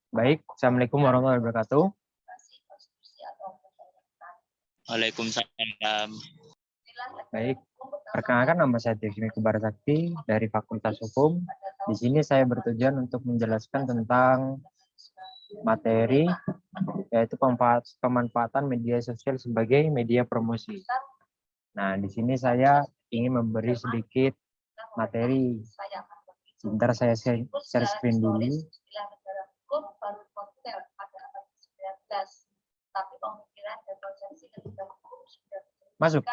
Baik, Assalamualaikum warahmatullahi wabarakatuh. Waalaikumsalam. Baik, perkenalkan nama saya Devini Kubarsakti dari Fakultas Hukum. Di sini saya bertujuan untuk menjelaskan tentang materi yaitu pemanfaatan media sosial sebagai media promosi. Nah, di sini saya ingin memberi sedikit materi. Sebentar saya share screen dulu. Masuk.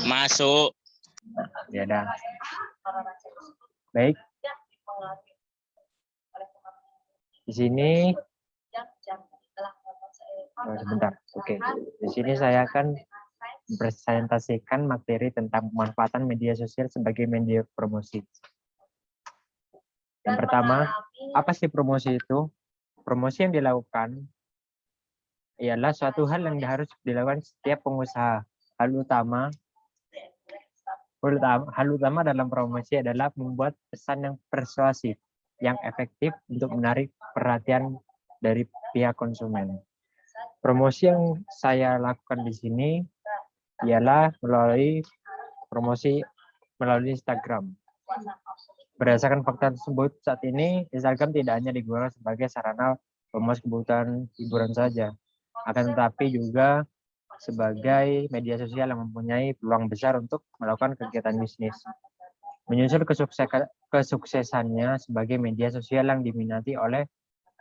Masuk. Ya dah. Baik. Di sini sebentar. Oke. Di sini saya akan presentasikan materi tentang pemanfaatan media sosial sebagai media promosi. Yang pertama, apa sih promosi itu? Promosi yang dilakukan ialah suatu hal yang harus dilakukan setiap pengusaha. Hal utama dalam promosi adalah membuat pesan yang persuasif, yang efektif untuk menarik perhatian dari pihak konsumen. Promosi yang saya lakukan di sini ialah melalui promosi melalui Instagram. Berdasarkan fakta tersebut, saat ini Instagram tidak hanya digunakan sebagai sarana promosi kebutuhan hiburan saja, akan tetapi juga sebagai media sosial yang mempunyai peluang besar untuk melakukan kegiatan bisnis. Menyusul kesuksesannya sebagai media sosial yang diminati oleh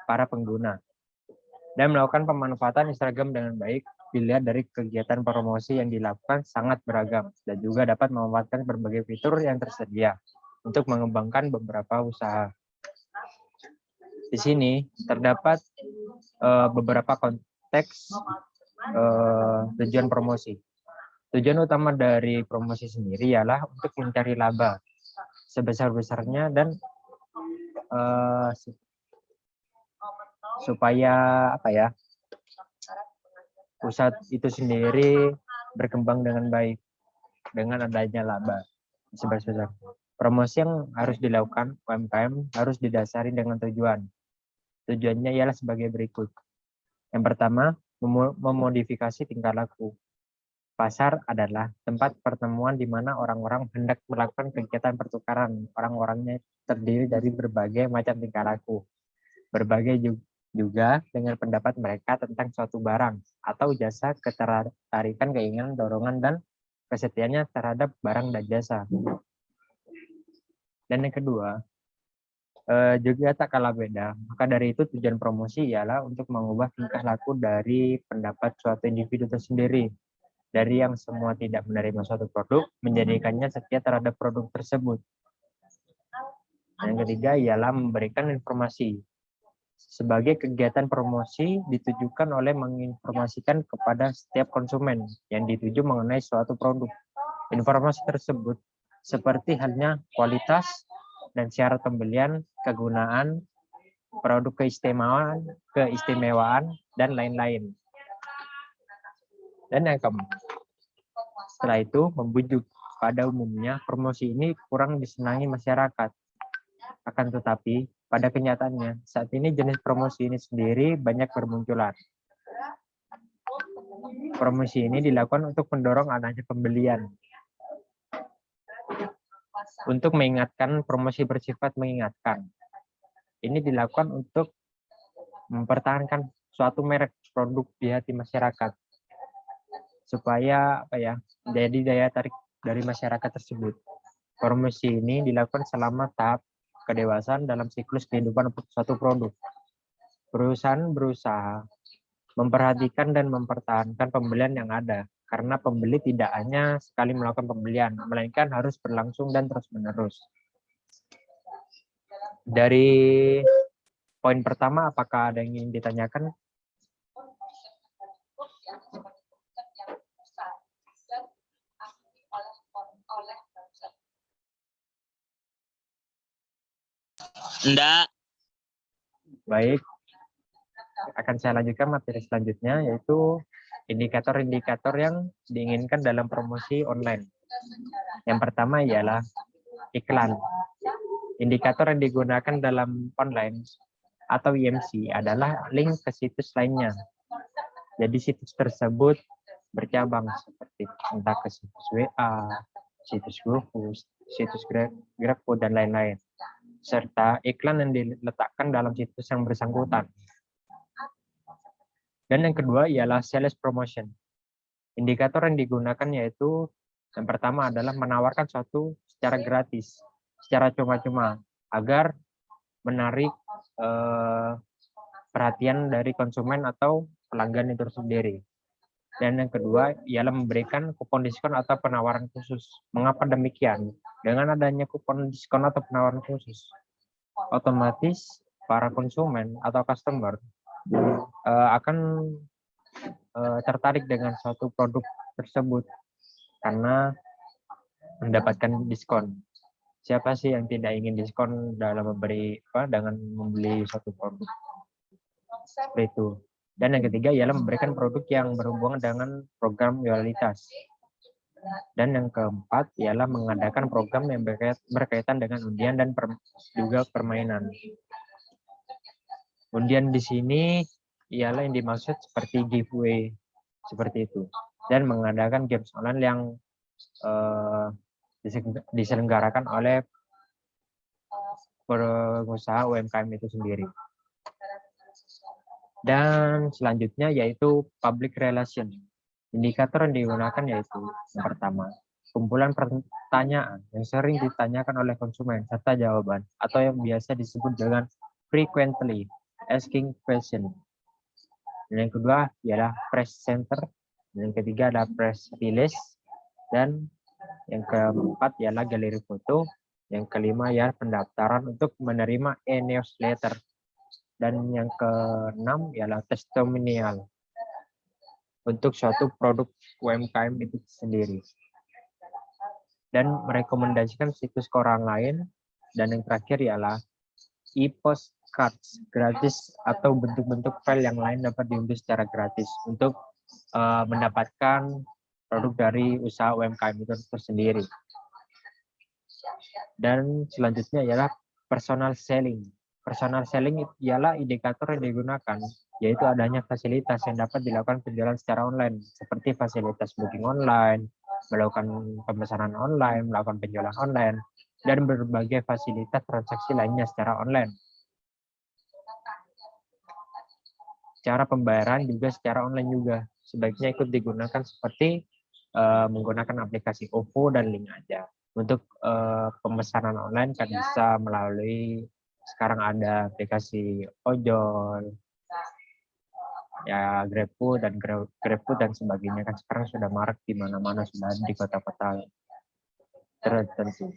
para pengguna dan melakukan pemanfaatan Instagram dengan baik, dilihat dari kegiatan promosi yang dilakukan sangat beragam dan juga dapat memanfaatkan berbagai fitur yang tersedia untuk mengembangkan beberapa usaha. Di sini terdapat beberapa konteks tujuan promosi. Tujuan utama dari promosi sendiri ialah untuk mencari laba sebesar-besarnya dan supaya usaha itu sendiri berkembang dengan baik dengan adanya laba sebesar-besar. Promosi yang harus dilakukan UMKM harus didasari dengan tujuan. Tujuannya ialah sebagai berikut. Yang pertama, memodifikasi tingkah laku. Pasar adalah tempat pertemuan di mana orang-orang hendak melakukan kegiatan pertukaran. Orang-orangnya terdiri dari berbagai macam tingkah laku. Berbagai juga dengan pendapat mereka tentang suatu barang atau jasa, ketertarikan, keinginan, dorongan, dan kesetiaannya terhadap barang dan jasa. Dan yang kedua, juga tak kalah beda. Maka dari itu tujuan promosi ialah untuk mengubah tingkah laku dari pendapat suatu individu tersendiri. Dari yang semua tidak menerima suatu produk, menjadikannya setia terhadap produk tersebut. Yang ketiga ialah memberikan informasi. Sebagai kegiatan promosi ditujukan oleh menginformasikan kepada setiap konsumen yang dituju mengenai suatu produk. Informasi tersebut seperti halnya kualitas dan syarat pembelian, kegunaan, produk keistimewaan, dan lain-lain. Dan yang keempat, setelah itu membujuk. Pada umumnya promosi ini kurang disenangi masyarakat. Akan tetapi pada kenyataannya saat ini jenis promosi ini sendiri banyak bermunculan. Promosi ini dilakukan untuk mendorong adanya pembelian. Untuk mengingatkan, promosi bersifat mengingatkan. Ini dilakukan untuk mempertahankan suatu merek produk di hati masyarakat supaya jadi daya tarik dari masyarakat tersebut. Promosi ini dilakukan selama tahap kedewasaan dalam siklus kehidupan suatu produk. Perusahaan berusaha memperhatikan dan mempertahankan pembelian yang ada, karena pembeli tidak hanya sekali melakukan pembelian, melainkan harus berlangsung dan terus-menerus. Dari poin pertama, apakah ada yang ingin ditanyakan? Enggak. Baik. akan saya lanjutkan materi selanjutnya, yaitu indikator-indikator yang diinginkan dalam promosi online. Yang pertama ialah iklan. Indikator yang digunakan dalam online atau IMC adalah link ke situs lainnya. Jadi situs tersebut bercabang seperti entah ke situs WA, situs GoFood, situs GrabFood, dan lain-lain. Serta iklan yang diletakkan dalam situs yang bersangkutan. Dan yang kedua ialah sales promotion. Indikator yang digunakan yaitu yang pertama adalah menawarkan sesuatu secara gratis, secara cuma-cuma, agar menarik perhatian dari konsumen atau pelanggan itu sendiri. Dan yang kedua ialah memberikan kupon diskon atau penawaran khusus. Mengapa demikian? Dengan adanya kupon diskon atau penawaran khusus, otomatis para konsumen atau customer akan tertarik dengan suatu produk tersebut karena mendapatkan diskon. Siapa sih yang tidak ingin diskon dalam dengan membeli suatu produk seperti itu. Dan yang ketiga ialah memberikan produk yang berhubungan dengan program loyalitas. Dan yang keempat ialah mengadakan program yang berkaitan dengan undian dan juga permainan. Undian di sini ialah yang dimaksud seperti giveaway seperti itu, dan mengadakan games online yang diselenggarakan oleh pengusaha UMKM itu sendiri. Dan selanjutnya yaitu public relation. Indikator yang digunakan yaitu yang pertama, kumpulan pertanyaan yang sering ditanyakan oleh konsumen serta jawaban, atau yang biasa disebut dengan frequently asking question. Dan yang kedua ialah press center, dan yang ketiga adalah press release, dan yang keempat ialah galeri foto, yang kelima ialah pendaftaran untuk menerima e-newsletter, dan yang keenam ialah testimonial untuk suatu produk UMKM itu sendiri, dan merekomendasikan situs ke orang lain. Dan yang terakhir ialah e-postcards gratis atau bentuk-bentuk file yang lain dapat diunduh secara gratis untuk mendapatkan produk dari usaha UMKM itu tersendiri. Dan selanjutnya ialah personal selling. Personal selling ialah indikator yang digunakan, yaitu adanya fasilitas yang dapat dilakukan penjualan secara online, seperti fasilitas booking online, melakukan pemesanan online, melakukan penjualan online, dan berbagai fasilitas transaksi lainnya secara online. Cara pembayaran juga secara online juga sebaiknya ikut digunakan seperti menggunakan aplikasi OVO dan Link Aja. Untuk pemesanan online kan bisa melalui, sekarang ada aplikasi ojol, ya GrabFood dan sebagainya, kan sekarang sudah marak di mana-mana, sudah di kota-kota tertentu.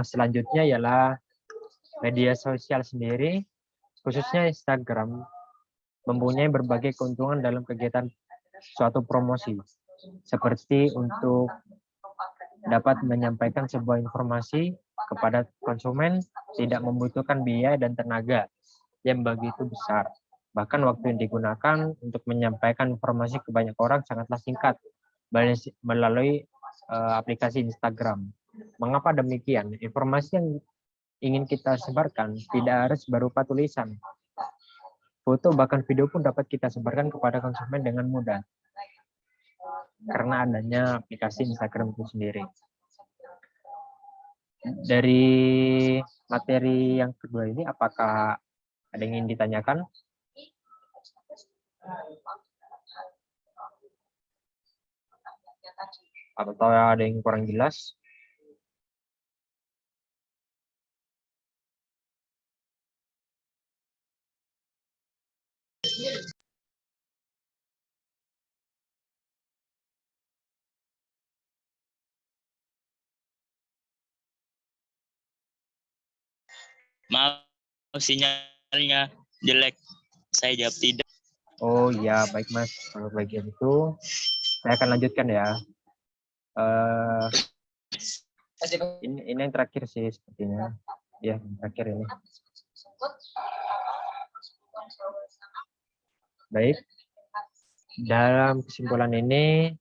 Selanjutnya ialah media sosial sendiri, khususnya Instagram, mempunyai berbagai keuntungan dalam kegiatan suatu promosi, seperti untuk dapat menyampaikan sebuah informasi kepada konsumen tidak membutuhkan biaya dan tenaga yang begitu besar. Bahkan waktu yang digunakan untuk menyampaikan informasi ke banyak orang sangatlah singkat melalui aplikasi Instagram. Mengapa demikian? Informasi yang ingin kita sebarkan tidak harus berupa tulisan. Foto bahkan video pun dapat kita sebarkan kepada konsumen dengan mudah karena adanya aplikasi Instagram itu sendiri. Dari materi yang kedua ini, apakah ada yang ingin ditanyakan? Atau ada yang kurang jelas? Maaf, sinyalnya jelek. Saya jawab tidak. Oh iya, baik Mas. Kalau bagian itu, saya akan lanjutkan ya. Ini yang terakhir sih sepertinya. Ya, yang terakhir ini. Baik, dalam kesimpulan ini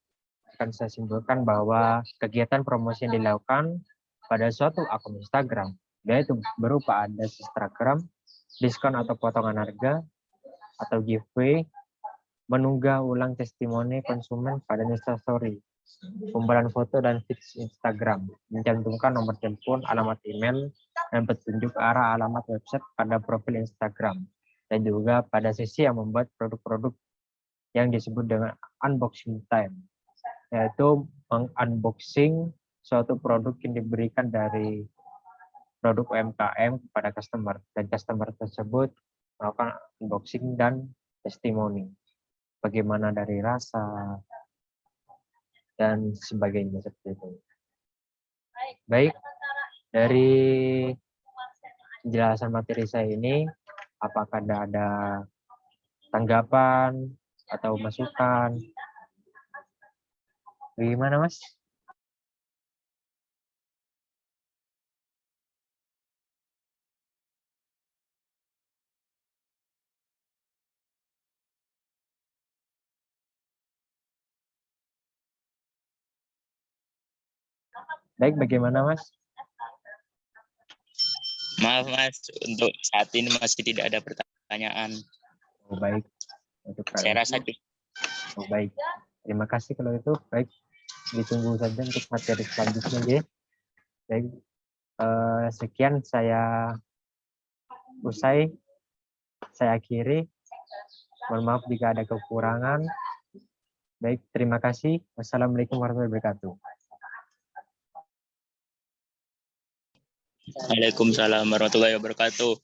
akan saya simpulkan bahwa kegiatan promosi yang dilakukan pada suatu akun Instagram, yaitu berupa ada Instagram, diskon atau potongan harga, atau giveaway, mengunggah ulang testimoni konsumen pada Instastory, kumpulan foto dan feed Instagram, mencantumkan nomor telepon, alamat email, dan petunjuk arah alamat website pada profil Instagram, dan juga pada sesi yang membuat produk-produk yang disebut dengan unboxing time, yaitu mengunboxing suatu produk yang diberikan dari produk UMKM kepada customer, dan customer tersebut melakukan unboxing dan testimoni, bagaimana dari rasa dan sebagainya seperti itu. Baik, dari penjelasan materi saya ini, apakah ada tanggapan atau masukan? Bagaimana, Mas? Baik, bagaimana, Mas? Maaf Mas, untuk saat ini masih tidak ada pertanyaan. Oh, baik. Untuk Saya rasa cukup. oh, baik. Terima kasih kalau itu. Baik, ditunggu saja untuk materi selanjutnya, ya. Baik, sekian saya usai. Saya akhiri. Mohon maaf jika ada kekurangan. Baik, terima kasih. Wassalamualaikum warahmatullahi wabarakatuh. Waalaikumsalam warahmatullahi wabarakatuh.